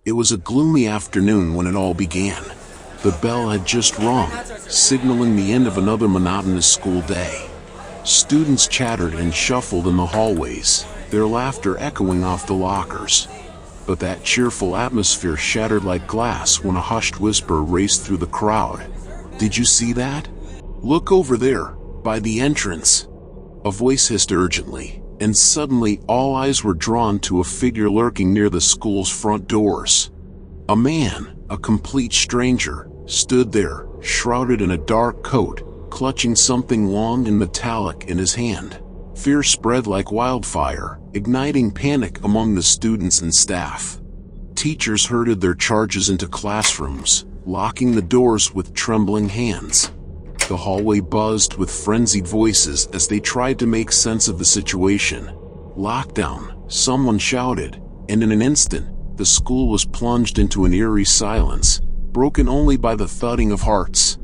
It was a gloomy afternoon when it all began. The bell had just rung, signaling the end of another monotonous school day. Students chattered and shuffled in the hallways, their laughter echoing off the lockers. But that cheerful atmosphere shattered like glass when a hushed whisper raced through the crowd. "Did you see that? Look over there, by the entrance." A voice hissed urgently, and suddenly all eyes were drawn to a figure lurking near the school's front doors. A man, a complete stranger, stood there, shrouded in a dark coat, clutching something long and metallic in his hand. Fear spread like wildfire, igniting panic among the students and staff. Teachers herded their charges into classrooms, locking the doors with trembling hands. The hallway buzzed with frenzied voices as they tried to make sense of the situation. "Lockdown," someone shouted, and in an instant, the school was plunged into an eerie silence, broken only by the thudding of hearts.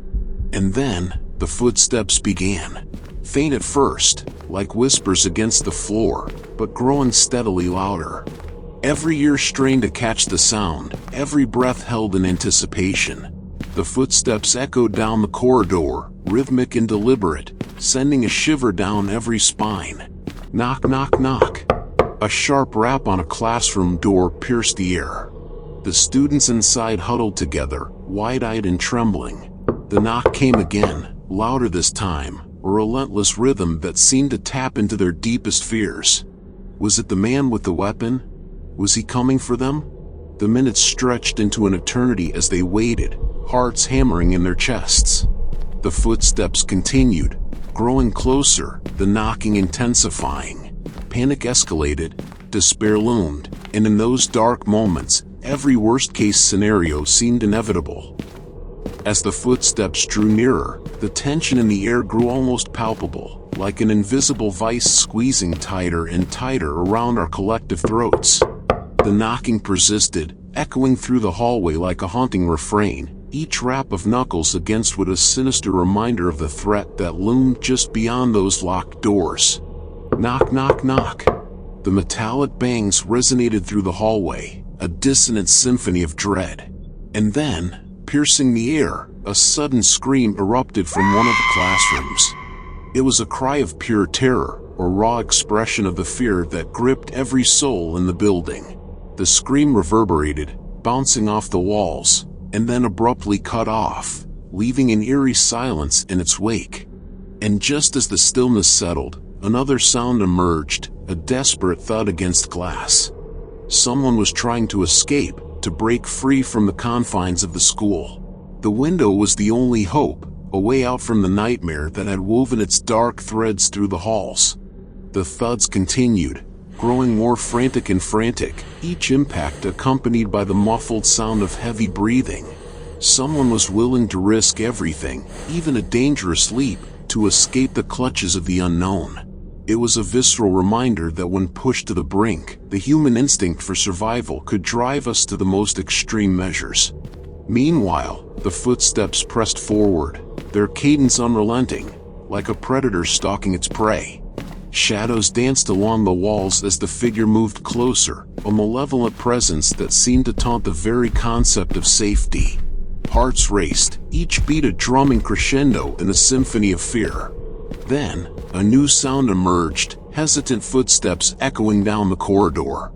And then, the footsteps began. Faint at first, like whispers against the floor, but growing steadily louder. Every ear strained to catch the sound, every breath held in anticipation. The footsteps echoed down the corridor, rhythmic and deliberate, sending a shiver down every spine. Knock, knock, knock. A sharp rap on a classroom door pierced the air. The students inside huddled together, wide-eyed and trembling. The knock came again, louder this time, a relentless rhythm that seemed to tap into their deepest fears. Was it the man with the weapon? Was he coming for them? The minutes stretched into an eternity as they waited, hearts hammering in their chests. The footsteps continued, growing closer, the knocking intensifying. Panic escalated, despair loomed, and in those dark moments, every worst-case scenario seemed inevitable. As the footsteps drew nearer, the tension in the air grew almost palpable, like an invisible vice squeezing tighter and tighter around our collective throats. The knocking persisted, echoing through the hallway like a haunting refrain, each rap of knuckles against wood a sinister reminder of the threat that loomed just beyond those locked doors. Knock, knock, knock. The metallic bangs resonated through the hallway, a dissonant symphony of dread. And then, piercing the air, a sudden scream erupted from one of the classrooms. It was a cry of pure terror, a raw expression of the fear that gripped every soul in the building. The scream reverberated, bouncing off the walls, and then abruptly cut off, leaving an eerie silence in its wake. And just as the stillness settled, another sound emerged, a desperate thud against glass. Someone was trying to escape, to break free from the confines of the school. The window was the only hope, a way out from the nightmare that had woven its dark threads through the halls. The thuds continued, growing more frantic and frantic, each impact accompanied by the muffled sound of heavy breathing. Someone was willing to risk everything, even a dangerous leap, to escape the clutches of the unknown. It was a visceral reminder that when pushed to the brink, the human instinct for survival could drive us to the most extreme measures. Meanwhile, the footsteps pressed forward, their cadence unrelenting, like a predator stalking its prey. Shadows danced along the walls as the figure moved closer, a malevolent presence that seemed to taunt the very concept of safety. Hearts raced, each beat a drumming crescendo in a symphony of fear. Then, a new sound emerged, hesitant footsteps echoing down the corridor.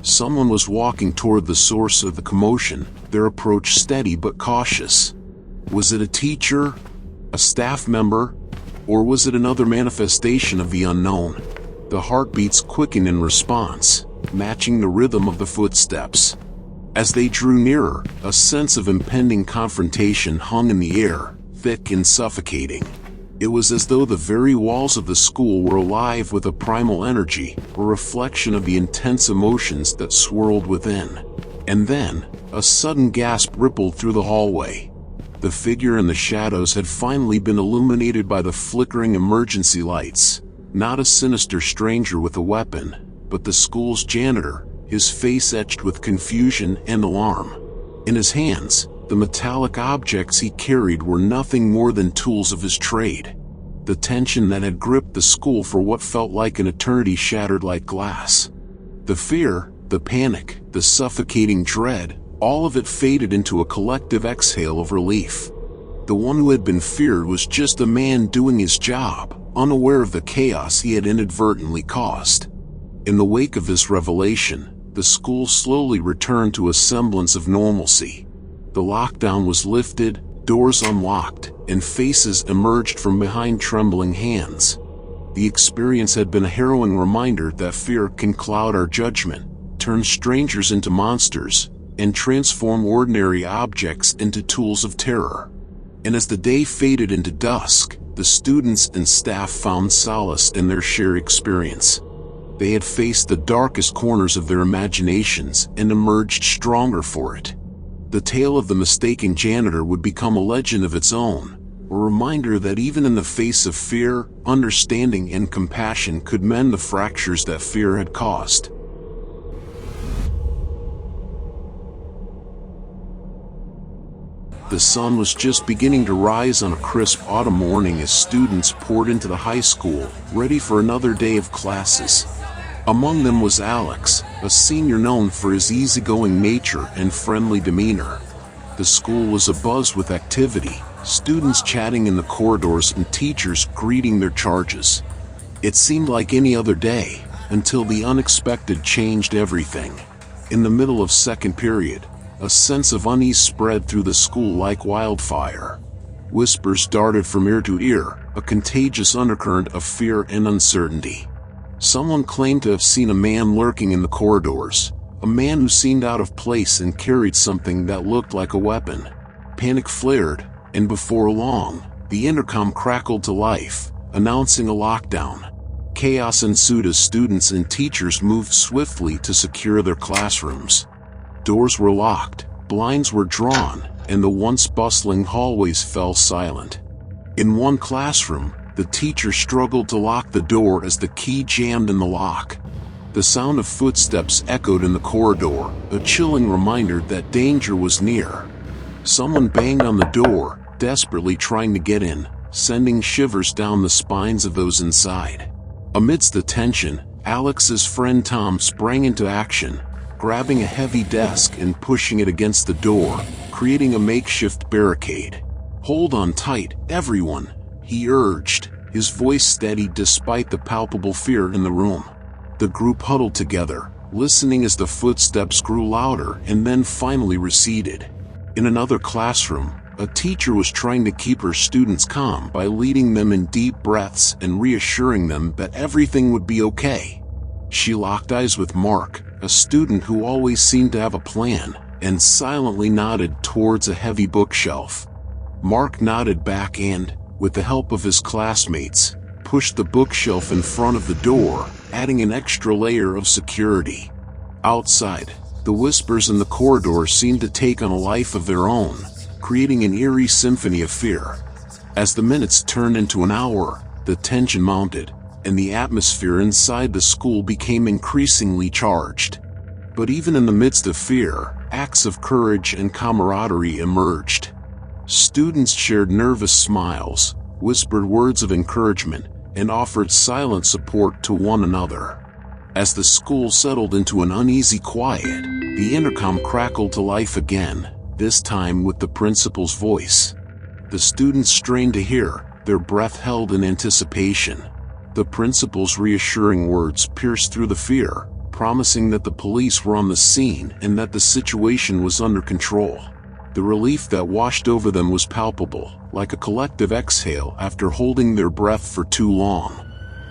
Someone was walking toward the source of the commotion, their approach steady but cautious. Was it a teacher? A staff member? Or was it another manifestation of the unknown? The heartbeats quickened in response, matching the rhythm of the footsteps. As they drew nearer, a sense of impending confrontation hung in the air, thick and suffocating. It was as though the very walls of the school were alive with a primal energy, a reflection of the intense emotions that swirled within. And then, a sudden gasp rippled through the hallway. The figure in the shadows had finally been illuminated by the flickering emergency lights. Not a sinister stranger with a weapon, but the school's janitor, his face etched with confusion and alarm. In his hands, the metallic objects he carried were nothing more than tools of his trade. The tension that had gripped the school for what felt like an eternity shattered like glass. The fear, the panic, the suffocating dread, All of it faded into a collective exhale of relief. The one who had been feared was just a man doing his job, unaware of the chaos he had inadvertently caused. In the wake of this revelation, the school slowly returned to a semblance of normalcy. The lockdown was lifted, doors unlocked, and faces emerged from behind trembling hands. The experience had been a harrowing reminder that fear can cloud our judgment, turn strangers into monsters, and transform ordinary objects into tools of terror. And as the day faded into dusk, the students and staff found solace in their shared experience. They had faced the darkest corners of their imaginations and emerged stronger for it. The tale of the mistaken janitor would become a legend of its own, a reminder that even in the face of fear, understanding and compassion could mend the fractures that fear had caused. The sun was just beginning to rise on a crisp autumn morning as students poured into the high school, ready for another day of classes. Among them was Alex, a senior known for his easygoing nature and friendly demeanor. The school was abuzz with activity, students chatting in the corridors and teachers greeting their charges. It seemed like any other day, until the unexpected changed everything. In the middle of second period, a sense of unease spread through the school like wildfire. Whispers darted from ear to ear, a contagious undercurrent of fear and uncertainty. Someone claimed to have seen a man lurking in the corridors, a man who seemed out of place and carried something that looked like a weapon. Panic flared, and before long, the intercom crackled to life, announcing a lockdown. Chaos ensued as students and teachers moved swiftly to secure their classrooms. Doors were locked, blinds were drawn, and the once bustling hallways fell silent. In one classroom, the teacher struggled to lock the door as the key jammed in the lock. The sound of footsteps echoed in the corridor, a chilling reminder that danger was near. Someone banged on the door, desperately trying to get in, sending shivers down the spines of those inside. Amidst the tension, Alex's friend Tom sprang into action, grabbing a heavy desk and pushing it against the door, creating a makeshift barricade. "Hold on tight, everyone," he urged, his voice steady despite the palpable fear in the room. The group huddled together, listening as the footsteps grew louder and then finally receded. In another classroom, a teacher was trying to keep her students calm by leading them in deep breaths and reassuring them that everything would be okay. She locked eyes with Mark, a student who always seemed to have a plan, and silently nodded towards a heavy bookshelf. Mark nodded back and, with the help of his classmates, pushed the bookshelf in front of the door, adding an extra layer of security. Outside, the whispers in the corridor seemed to take on a life of their own, creating an eerie symphony of fear. As the minutes turned into an hour, the tension mounted, and the atmosphere inside the school became increasingly charged. But even in the midst of fear, acts of courage and camaraderie emerged. Students shared nervous smiles, whispered words of encouragement, and offered silent support to one another. As the school settled into an uneasy quiet, the intercom crackled to life again, this time with the principal's voice. The students strained to hear, their breath held in anticipation. The principal's reassuring words pierced through the fear, promising that the police were on the scene and that the situation was under control. The relief that washed over them was palpable, like a collective exhale after holding their breath for too long.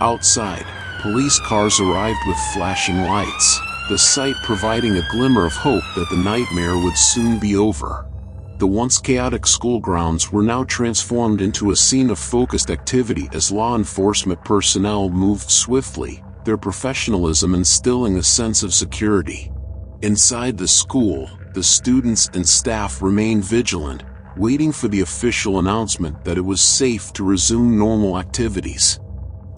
Outside, police cars arrived with flashing lights, the sight providing a glimmer of hope that the nightmare would soon be over. The once chaotic school grounds were now transformed into a scene of focused activity as law enforcement personnel moved swiftly, their professionalism instilling a sense of security. Inside the school, the students and staff remained vigilant, waiting for the official announcement that it was safe to resume normal activities.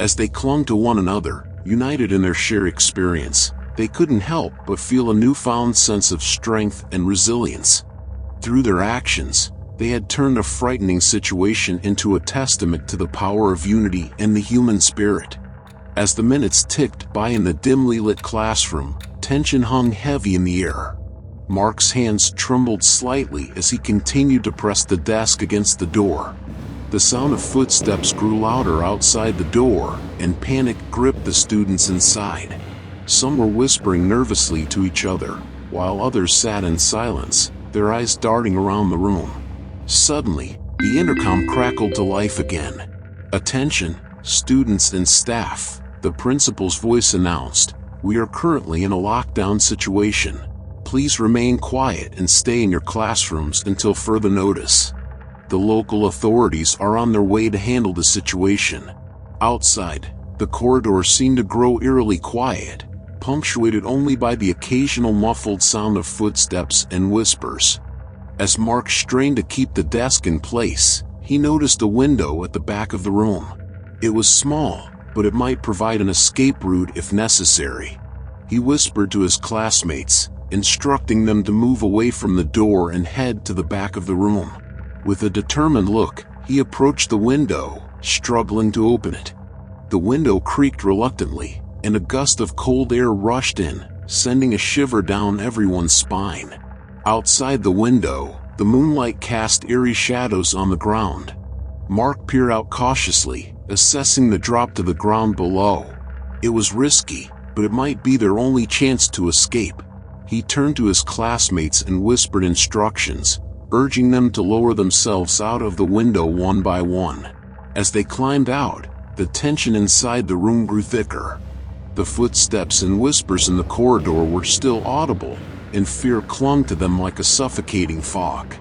As they clung to one another, united in their shared experience, they couldn't help but feel a newfound sense of strength and resilience. Through their actions, they had turned a frightening situation into a testament to the power of unity and the human spirit. As the minutes ticked by in the dimly lit classroom, tension hung heavy in the air. Mark's hands trembled slightly as he continued to press the desk against the door. The sound of footsteps grew louder outside the door, and panic gripped the students inside. Some were whispering nervously to each other, while others sat in silence, their eyes darting around the room. Suddenly, the intercom crackled to life again. "Attention, students and staff," the principal's voice announced. "We are currently in a lockdown situation. Please remain quiet and stay in your classrooms until further notice. The local authorities are on their way to handle the situation." Outside, the corridor seemed to grow eerily quiet, punctuated only by the occasional muffled sound of footsteps and whispers. As Mark strained to keep the desk in place, he noticed a window at the back of the room. It was small, but it might provide an escape route if necessary. He whispered to his classmates, instructing them to move away from the door and head to the back of the room. With a determined look, he approached the window, struggling to open it. The window creaked reluctantly, and a gust of cold air rushed in, sending a shiver down everyone's spine. Outside the window, the moonlight cast eerie shadows on the ground. Mark peered out cautiously, assessing the drop to the ground below. It was risky, but it might be their only chance to escape. He turned to his classmates and whispered instructions, urging them to lower themselves out of the window one by one. As they climbed out, the tension inside the room grew thicker. The footsteps and whispers in the corridor were still audible, and fear clung to them like a suffocating fog.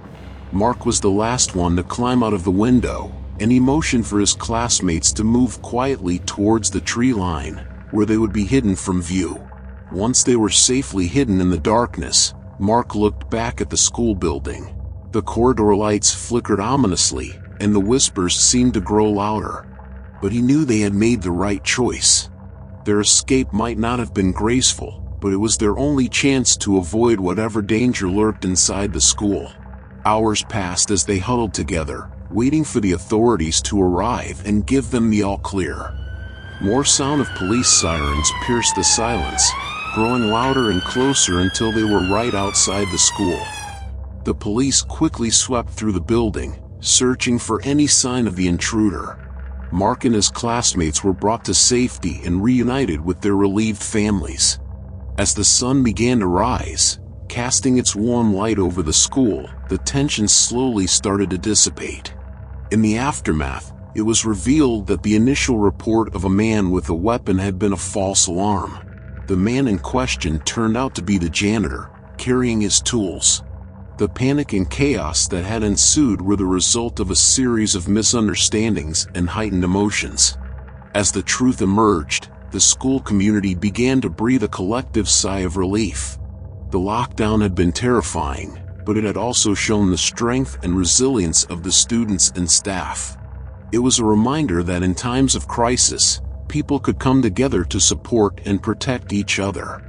Mark was the last one to climb out of the window, and he motioned for his classmates to move quietly towards the tree line, where they would be hidden from view. Once they were safely hidden in the darkness, Mark looked back at the school building. The corridor lights flickered ominously, and the whispers seemed to grow louder. But he knew they had made the right choice. Their escape might not have been graceful, but it was their only chance to avoid whatever danger lurked inside the school. Hours passed as they huddled together, waiting for the authorities to arrive and give them the all-clear. More sound of police sirens pierced the silence, growing louder and closer until they were right outside the school. The police quickly swept through the building, searching for any sign of the intruder. Mark and his classmates were brought to safety and reunited with their relieved families. As the sun began to rise, casting its warm light over the school, the tension slowly started to dissipate. In the aftermath, it was revealed that the initial report of a man with a weapon had been a false alarm. The man in question turned out to be the janitor, carrying his tools. The panic and chaos that had ensued were the result of a series of misunderstandings and heightened emotions. As the truth emerged, the school community began to breathe a collective sigh of relief. The lockdown had been terrifying, but it had also shown the strength and resilience of the students and staff. It was a reminder that in times of crisis, people could come together to support and protect each other.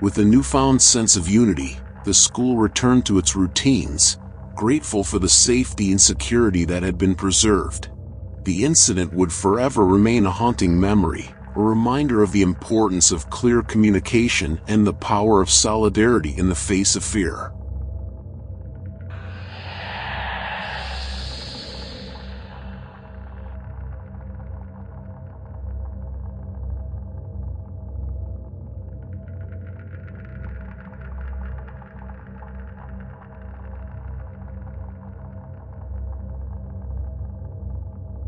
With a newfound sense of unity, the school returned to its routines, grateful for the safety and security that had been preserved. The incident would forever remain a haunting memory, a reminder of the importance of clear communication and the power of solidarity in the face of fear.